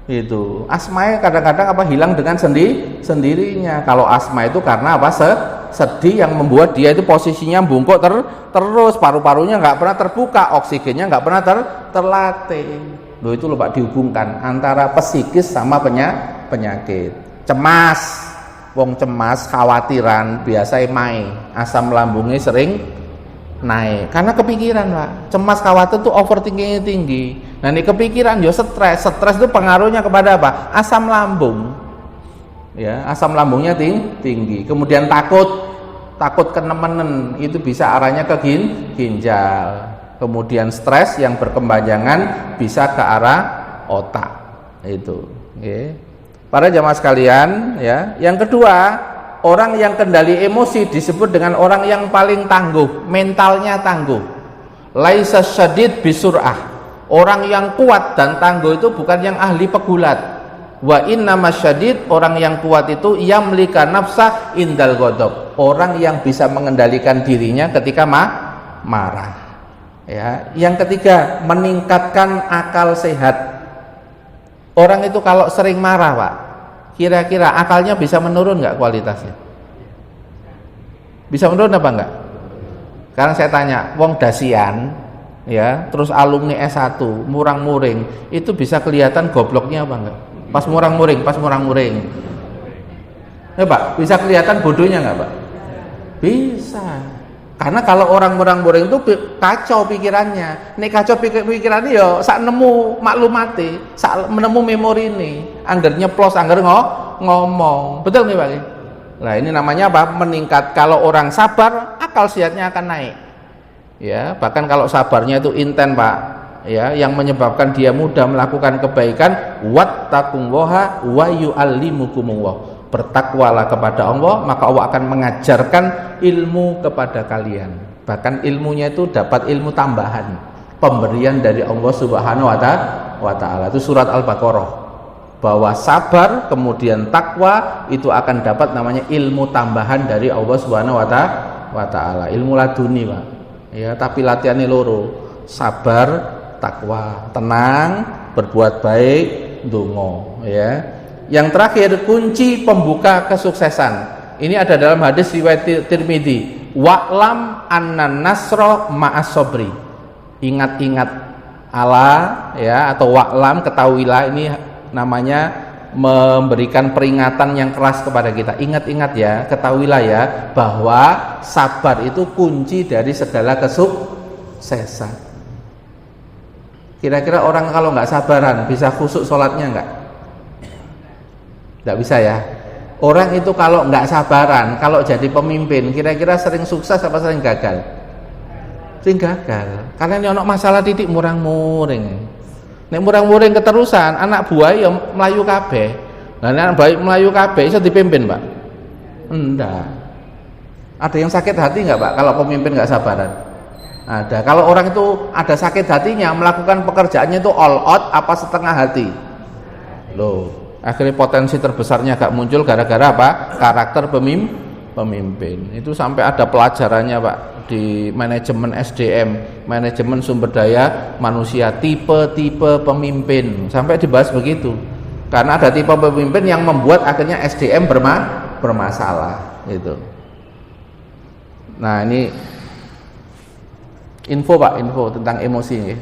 Itu. Asma kadang-kadang apa hilang dengan sendirinya. Kalau asma itu karena apa? Sedih yang membuat dia itu posisinya bungkuk terus, paru-parunya nggak pernah terbuka, oksigennya nggak pernah terlatih. Loh itu loh Pak, dihubungkan antara psikis sama penyakit. Cemas. Wong cemas, khawatiran, biasa asam lambungnya sering naik karena kepikiran Pak. Cemas, khawatir tuh overthinkingnya tinggi. Nah ini kepikiran yo stres itu pengaruhnya kepada apa? Asam lambung. Ya, asam lambungnya tinggi. Kemudian takut kenemenen, itu bisa arahnya ke ginjal. Kemudian stres yang berkepanjangan bisa ke arah otak. Itu, Para jamaah sekalian, ya. Yang kedua, orang yang kendali emosi disebut dengan orang yang paling tangguh, mentalnya tangguh. Laisa syadid bisur'ah. Orang yang kuat dan tangguh itu bukan yang ahli pegulat. Wa innama syadid, orang yang kuat itu yamlika nafsah indal ghadab. Orang yang bisa mengendalikan dirinya ketika marah. Ya, yang ketiga, meningkatkan akal sehat. Orang itu kalau sering marah Pak, kira-kira akalnya bisa menurun nggak kualitasnya? Bisa menurun apa enggak? Sekarang saya tanya, wong dasian, ya, terus alumni S1, murang-muring, itu bisa kelihatan gobloknya apa enggak? Pas murang-muring. Ya Pak, bisa kelihatan bodohnya enggak Pak? Bisa. Karena kalau orang murang-muring itu kacau pikirannya. Nek kacau pikirannya ya sak nemu maklumate, sak menemu memori ini. Angger nyeplos, angger ngomong. Betul nih Pak? Nah, ini namanya apa? Meningkat. Kalau orang sabar, akal sehatnya akan naik. Ya, bahkan kalau sabarnya itu intens Pak, ya, yang menyebabkan dia mudah melakukan kebaikan, wattaqullaha wa yu'allimukumullah. Bertakwalah kepada Allah, maka Allah akan mengajarkan ilmu kepada kalian. Bahkan ilmunya itu dapat ilmu tambahan, pemberian dari Allah Subhanahu wa Ta'ala. Itu surat Al-Baqarah, bahwa sabar kemudian takwa itu akan dapat namanya ilmu tambahan dari Allah Subhanahu wa Ta'ala. Ilmu laduni Pak, ya, tapi latihannya loro, sabar, takwa, tenang, berbuat baik, ndonga, ya. Yang terakhir, kunci pembuka kesuksesan. Ini ada dalam hadis riwayat Tirmidzi. Wa'lam anna nasra ma'as sabri. Ingat-ingat Allah, ya, atau wa'lam, ketahuilah, ini namanya memberikan peringatan yang keras kepada kita. Ingat-ingat ya, ketahuilah ya bahwa sabar itu kunci dari segala kesuksesan. Kira-kira orang kalau nggak sabaran bisa khusyuk sholatnya nggak? Nggak bisa ya. Orang itu kalau nggak sabaran, kalau jadi pemimpin, kira-kira sering sukses apa sering gagal? Sering gagal. Karena ini ono masalah titik murang-muring. Nek murang-muring keterusan, anak buah ya melayu kabeh. Nah, anak baik melayu kabeh iso dipimpin, Pak? Enggak. Ada yang sakit hati nggak, Pak? Kalau pemimpin nggak sabaran? Ada. Kalau orang itu ada sakit hatinya, melakukan pekerjaannya itu all out apa setengah hati? Loh, akhirnya potensi terbesarnya gak muncul gara-gara apa? Karakter pemimpin. Itu sampai ada pelajarannya, Pak, di manajemen SDM, manajemen sumber daya manusia, tipe-tipe pemimpin. Sampai dibahas begitu. Karena ada tipe pemimpin yang membuat akhirnya SDM bermasalah gitu. Nah, ini info, Pak, info tentang emosi ya.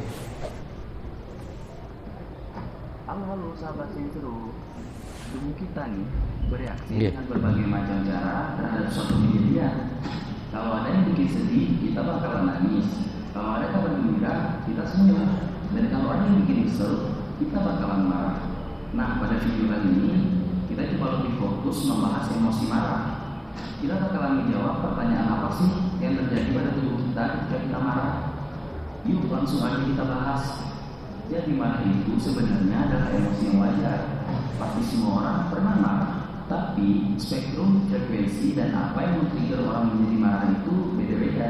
Halo sahabat Sintro, tubuh kita nih bereaksi Yeah. dengan berbagai macam cara terhadap suatu kejadian. Kalau ada yang bikin sedih, kita bakalan nangis. Kalau ada kabar gembira, kita senyum. Dan kalau ada yang bikin kesel, kita bakalan marah. Nah, pada video kali ini kita coba lebih fokus membahas emosi marah. Kita bakalan menjawab pertanyaan apa sih yang terjadi pada tubuh kita ketika kita marah. Yuk langsung aja kita bahas. Jadi marah itu sebenarnya adalah emosi yang wajar. Pasti semua orang pernah marah. Tapi spektrum, frekuensi, dan apa yang men-trigger orang menjadi marah itu beda-beda.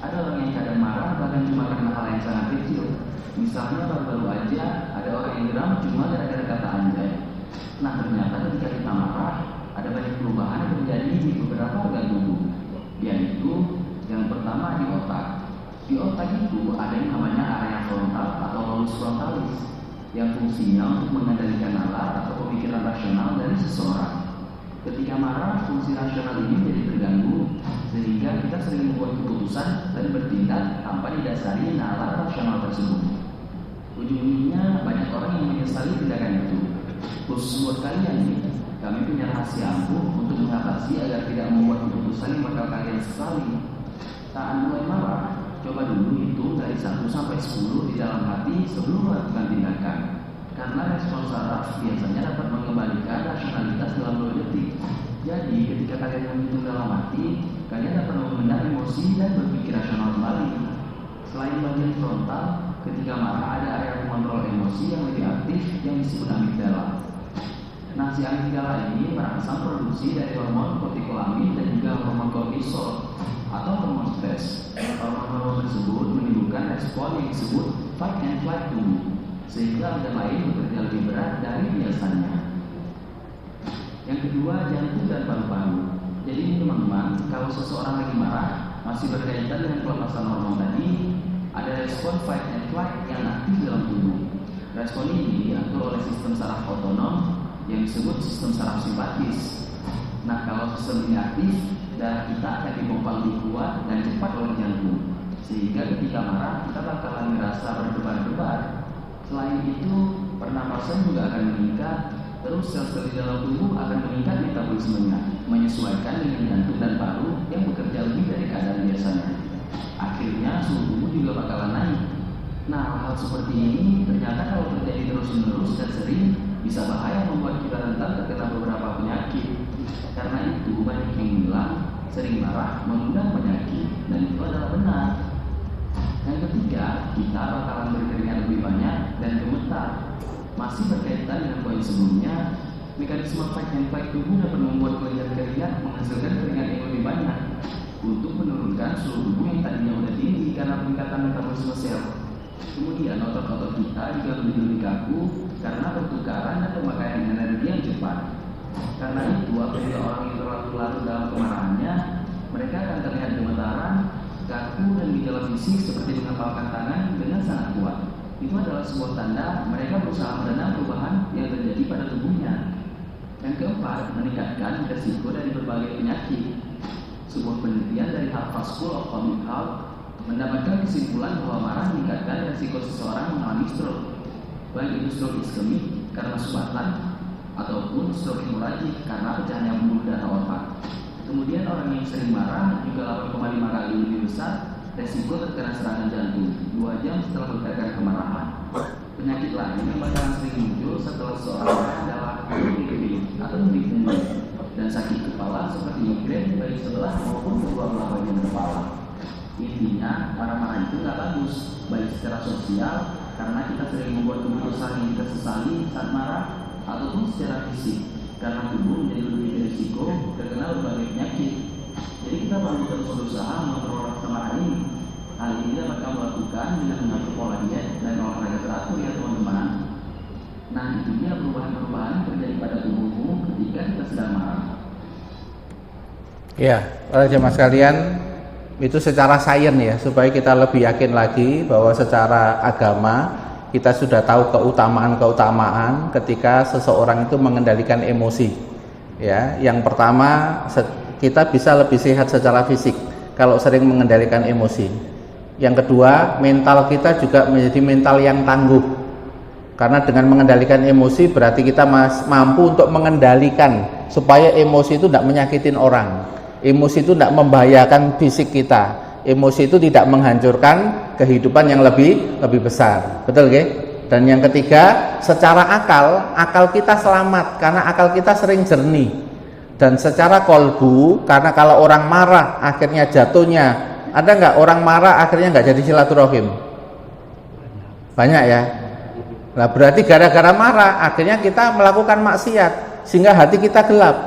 Ada orang yang kadang marah bahkan cuma karena hal yang sangat kecil. Misalnya baru-baru aja ada orang yang geram cuma gara-gara kata anjay. Nah, ternyata ketika kita marah ada banyak perubahan yang terjadi di beberapa organ tubuh. Yaitu yang pertama di otak. Di otak itu ada yang namanya area frontal atau lobus frontalis yang fungsinya untuk mengendalikan nalar atau pemikiran rasional dari seseorang. Ketika marah, fungsi rasional ini jadi terganggu sehingga kita sering membuat keputusan dan bertindak tanpa didasari nalar rasional tersebut. Ujung-ujungnya banyak orang yang menyesali tindakan itu. Khusus buat kalian nih, kami punya rahasia ampuh untuk mengatasi agar tidak membuat keputusan yang bakal kalian sesali. Saat mulai marah, coba dulu hitung dari 1 sampai 10 di dalam hati sebelum melakukan tindakan. Karena respon saraf biasanya dapat mengembalikan rasionalitas dalam 2 detik. Jadi ketika kalian menghitung dalam hati, kalian dapat memendam emosi dan berpikir rasional kembali. Selain bagian frontal, ketika marah ada area pengontrol emosi yang lebih aktif yang disebut amigdala. Nah, si amigdala ini merangsang produksi dari hormon kortikolamin dan juga hormon kortisol atau hormon stres. Hormon-hormon tersebut menimbulkan respon yang disebut fight and flight tubuh, sehingga organ lain bekerja lebih berat dari biasanya. Yang kedua, jantung dan paru-paru. Jadi teman-teman, kalau seseorang lagi marah masih berkaitan dengan pelepasan hormon tadi, ada respon fight and flight yang aktif dalam tubuh. Respon ini diatur oleh sistem saraf otonom yang disebut sistem saraf simpatis. Nah, kalau sistem ini aktif, darah kita akan dipompa lebih kuat dan cepat oleh jantung, sehingga ketika marah kita bakalan merasa berdebar-debar. Selain itu, pernapasan juga akan meningkat. Terus sel-sel di dalam tubuh akan meningkat metabolismenya, menyesuaikan dengan jantung dan paru yang bekerja lebih dari keadaan biasanya. Akhirnya suhu tubuh juga bakalan naik. Nah, hal seperti ini ternyata kalau terjadi terus-menerus dan sering bisa bahaya membuat kita rentan terkena beberapa penyakit. Karena itu banyak yang bilang sering marah mengundang penyakit, dan itu adalah benar. Yang ketiga, kita bakalan berkeringat lebih banyak dan gemetar. Masih berkaitan dengan poin sebelumnya, mekanisme fight and flight tubuh dapat membuat kelenjar keringat menghasilkan keringat yang lebih banyak untuk menurunkan suhu tubuh yang tadinya udah tinggi karena peningkatan metabolisme sel. Kemudian otot-otot kita juga menjadi lebih kaku karena pertukaran dan pemakaian energi yang cepat. Karena itu, apabila orang yang terlalu larut dalam kemarahannya, mereka akan terlihat gemetaran, kaku, dan gejala fisik seperti mengepalkan tangan dengan sangat kuat. Itu adalah sebuah tanda mereka berusaha meredam perubahan yang terjadi pada tubuhnya. Yang keempat, meningkatkan resiko dari berbagai penyakit. Sebuah penelitian dari Harvard School of Public Health mendapatkan kesimpulan bahwa marah meningkatkan resiko seseorang mengalami stroke, baik itu stroke iskemik karena subatan ataupun stroke hemoragik karena pecahnya pembuluh darah otak. Kemudian orang yang sering marah juga 8,5 kali lebih besar resiko terkena serangan jantung 2 jam setelah meledakkan kemarahan. Penyakit lain yang bakalan sering muncul setelah seorang adalah migrain atau migrain dan sakit kepala seperti migrain baik sebelah maupun kedua belah bagian kepala. Intinya marah-marah itu nggak bagus baik secara sosial karena kita sering membuat keputusan yang kita sesali saat marah ataupun secara fisik karena tubuh menjadi lebih berisiko terkena berbagai penyakit. Jadi kita perlu terus berusaha mengontrol rasa marah ini. Hal ini dapat kamu lakukan dengan mengatur pola diet dan olahraga teratur ya teman-teman. Nah itu dia perubahan-perubahan yang terjadi pada tubuhmu ketika kita sedang marah. Ya, para jemaah sekalian, itu secara sains ya, supaya kita lebih yakin lagi bahwa secara agama kita sudah tahu keutamaan-keutamaan ketika seseorang itu mengendalikan emosi. Ya, yang pertama kita bisa lebih sehat secara fisik kalau sering mengendalikan emosi. Yang kedua, mental kita juga menjadi mental yang tangguh. Karena dengan mengendalikan emosi berarti kita mampu untuk mengendalikan supaya emosi itu tidak menyakitin orang. Emosi itu tidak membahayakan fisik kita. Emosi itu tidak menghancurkan kehidupan yang lebih besar. Betul nggih? Dan yang ketiga, secara akal kita selamat karena akal kita sering jernih. Dan secara kolbu, karena kalau orang marah akhirnya jatuhnya, ada nggak orang marah akhirnya nggak jadi silaturahim? Banyak ya. Nah berarti gara-gara marah akhirnya kita melakukan maksiat sehingga hati kita gelap.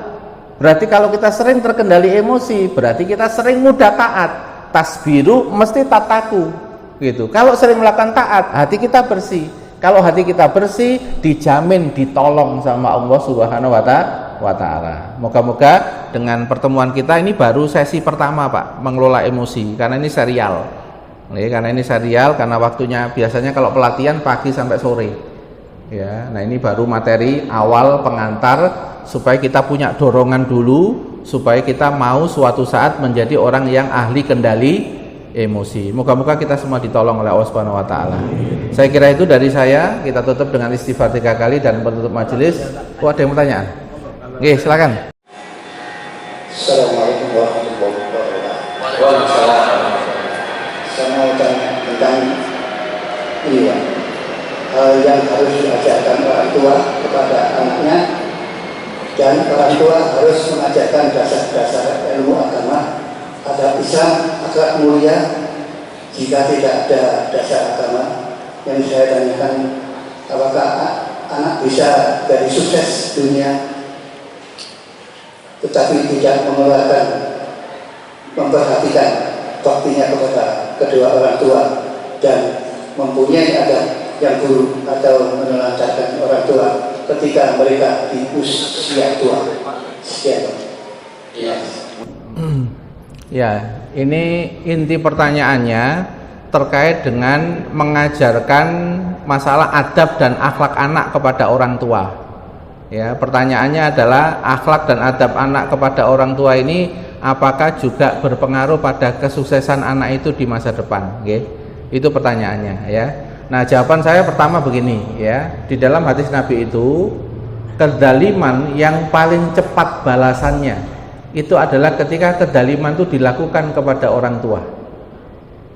Berarti kalau kita sering terkendali emosi, berarti kita sering mudah taat. Tasbiru mesti tataku, gitu. Kalau sering melakukan taat, hati kita bersih. Kalau hati kita bersih, dijamin ditolong sama Allah Subhanahu wa Ta'ala. Moga-moga dengan pertemuan kita ini baru sesi pertama Pak, mengelola emosi, karena ini serial. Karena waktunya biasanya kalau pelatihan pagi sampai sore. Ya, nah ini baru materi awal pengantar supaya kita punya dorongan dulu, supaya kita mau suatu saat menjadi orang yang ahli kendali emosi. Moga-moga kita semua ditolong oleh Allah Subhanahu wa Ta'ala. Saya kira itu dari saya. Kita tutup dengan istighfar 3 kali dan penutup majelis. Ada yang mau tanya? Oke, silakan. Assalamualaikum warahmatullahi wabarakatuh. Waalaikumsalam. Saya mau tanya tentang ini Pak, yang harus diajarkan orang tua kepada anaknya dan orang tua harus mengajarkan dasar-dasar ilmu agama. Ada Islam, akhlak mulia. Jika tidak ada dasar agama, yang saya tanyakan, apakah anak bisa jadi sukses dunia tetapi tidak memperhatikan baktinya kepada kedua orang tua dan mempunyai adab yang buruk atau menelantarkan orang tua ketika mereka di usia tua? Sekian. Ya, ini inti pertanyaannya terkait dengan mengajarkan masalah adab dan akhlak anak kepada orang tua. Ya, pertanyaannya adalah akhlak dan adab anak kepada orang tua ini apakah juga berpengaruh pada kesuksesan anak itu di masa depan? Okay? Itu pertanyaannya ya. Nah, jawaban saya pertama begini ya. Di dalam hadis Nabi itu kedaliman yang paling cepat balasannya itu adalah ketika kedaliman itu dilakukan kepada orang tua.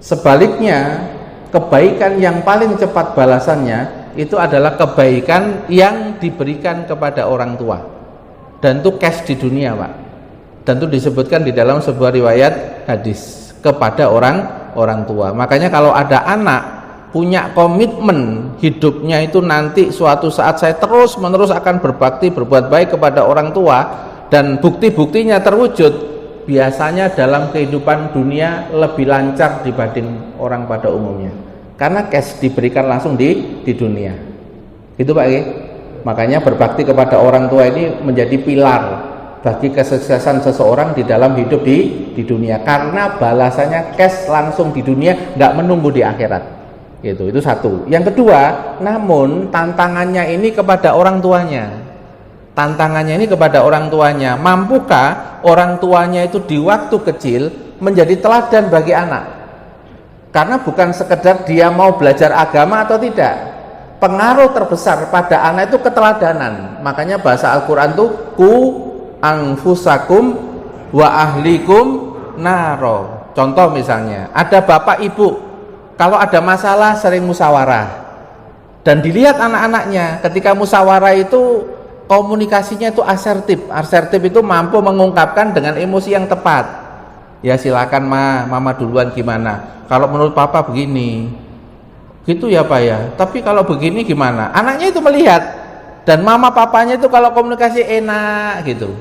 Sebaliknya, kebaikan yang paling cepat balasannya itu adalah kebaikan yang diberikan kepada orang tua. Dan itu cash di dunia, Pak. Dan itu disebutkan di dalam sebuah riwayat hadis kepada orang tua. Makanya kalau ada anak punya komitmen hidupnya itu nanti suatu saat saya terus-menerus akan berbakti, berbuat baik kepada orang tua, dan bukti-buktinya terwujud, biasanya dalam kehidupan dunia lebih lancar dibanding orang pada umumnya, karena cash diberikan langsung di dunia. Itu Pak. Makanya berbakti kepada orang tua ini menjadi pilar bagi kesuksesan seseorang di dalam hidup di dunia, karena balasannya cash langsung di dunia, nggak menunggu di akhirat. Itu satu. Yang kedua, namun tantangannya ini kepada orang tuanya. Tantangannya ini kepada orang tuanya, mampukah orang tuanya itu di waktu kecil menjadi teladan bagi anak? Karena bukan sekedar dia mau belajar agama atau tidak, pengaruh terbesar pada anak itu keteladanan. Makanya bahasa Al-Quran itu ku anfusakum wa ahlikum naro. Contoh misalnya, ada bapak ibu, kalau ada masalah sering musyawarah. Dan dilihat anak-anaknya, ketika musyawarah itu komunikasinya itu asertif. Asertif itu mampu mengungkapkan dengan emosi yang tepat. Ya silakan mama duluan gimana? Kalau menurut papa begini. Gitu ya Pak ya. Tapi kalau begini gimana? Anaknya itu melihat. Dan mama papanya itu kalau komunikasi enak gitu.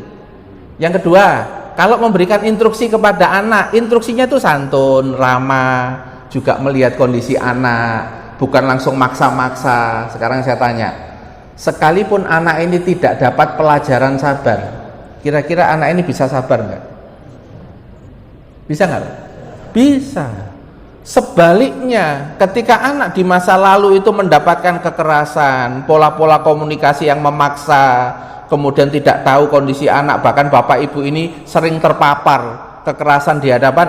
Yang kedua, kalau memberikan instruksi kepada anak, instruksinya itu santun, ramah, juga melihat kondisi anak. Bukan langsung maksa-maksa. Sekarang saya tanya, sekalipun anak ini tidak dapat pelajaran sabar, kira-kira anak ini bisa sabar nggak? Bisa nggak? Bisa. Sebaliknya, ketika anak di masa lalu itu mendapatkan kekerasan, pola-pola komunikasi yang memaksa, kemudian tidak tahu kondisi anak, bahkan bapak ibu ini sering terpapar kekerasan di hadapan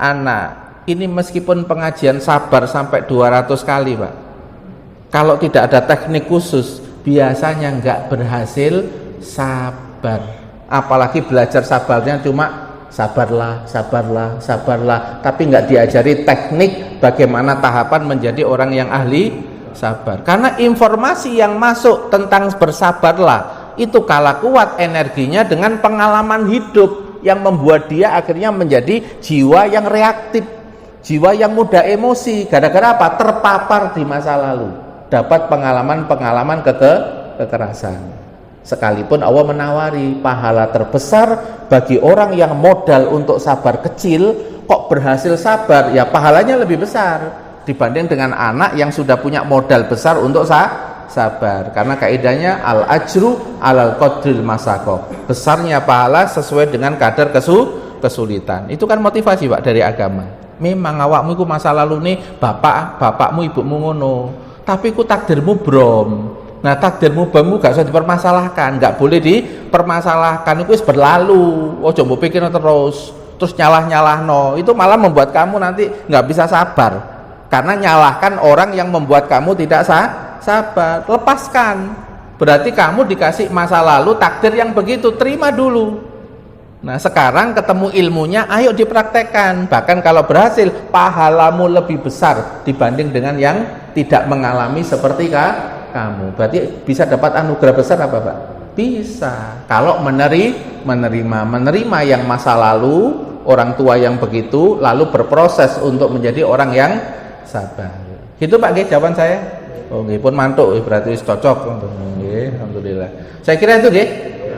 anak. Ini meskipun pengajian sabar sampai 200 kali Pak, kalau tidak ada teknik khusus biasanya nggak berhasil sabar. Apalagi belajar sabarnya cuma sabarlah, sabarlah, sabarlah, tapi nggak diajari teknik bagaimana tahapan menjadi orang yang ahli sabar. Karena informasi yang masuk tentang bersabarlah itu kalah kuat energinya dengan pengalaman hidup yang membuat dia akhirnya menjadi jiwa yang reaktif, jiwa yang mudah emosi. Gara-gara apa? Terpapar di masa lalu, dapat pengalaman-pengalaman kekerasan. Sekalipun Allah menawari pahala terbesar bagi orang yang modal untuk sabar kecil, kok berhasil sabar, ya pahalanya lebih besar dibanding dengan anak yang sudah punya modal besar untuk sabar. Karena kaidahnya al ajru alal qadril masaqah, besarnya pahala sesuai dengan kadar kesulitan. Itu kan motivasi Pak dari agama. Memang awakmu iku masa lalu nih bapakmu ibumu ngono, tapi ku takdirmu brom. Nah takdirmu bamu gak usah dipermasalahkan, gak boleh dipermasalahkan, itu wis berlalu. Oh coba pikir terus nyalah-nyalahno, itu malah membuat kamu nanti gak bisa sabar, karena nyalahkan orang yang membuat kamu tidak sabar. Lepaskan, berarti kamu dikasih masa lalu takdir yang begitu, terima dulu. Nah sekarang ketemu ilmunya, ayo dipraktekkan. Bahkan kalau berhasil, pahalamu lebih besar dibanding dengan yang tidak mengalami seperti kamu. Berarti bisa dapat anugerah besar apa Pak? Bisa. Kalau menerima yang masa lalu, orang tua yang begitu, lalu berproses untuk menjadi orang yang sabar. Gitu Pak, jawaban saya. Oh, pun mantuk, berarti cocok. Alhamdulillah. Saya kira itu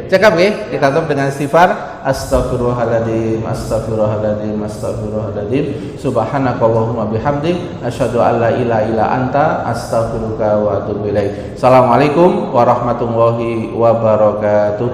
cekap kita tutup dengan istighfar. Astagfirullahaladzim, astagfirullahaladzim, astagfirullahaladzim. Subhanakallahumma bihamdik, asyhadu an la ilaha illa anta, astaghfiruka wa atubu ilaik. Assalamualaikum warahmatullahi wabarakatuh.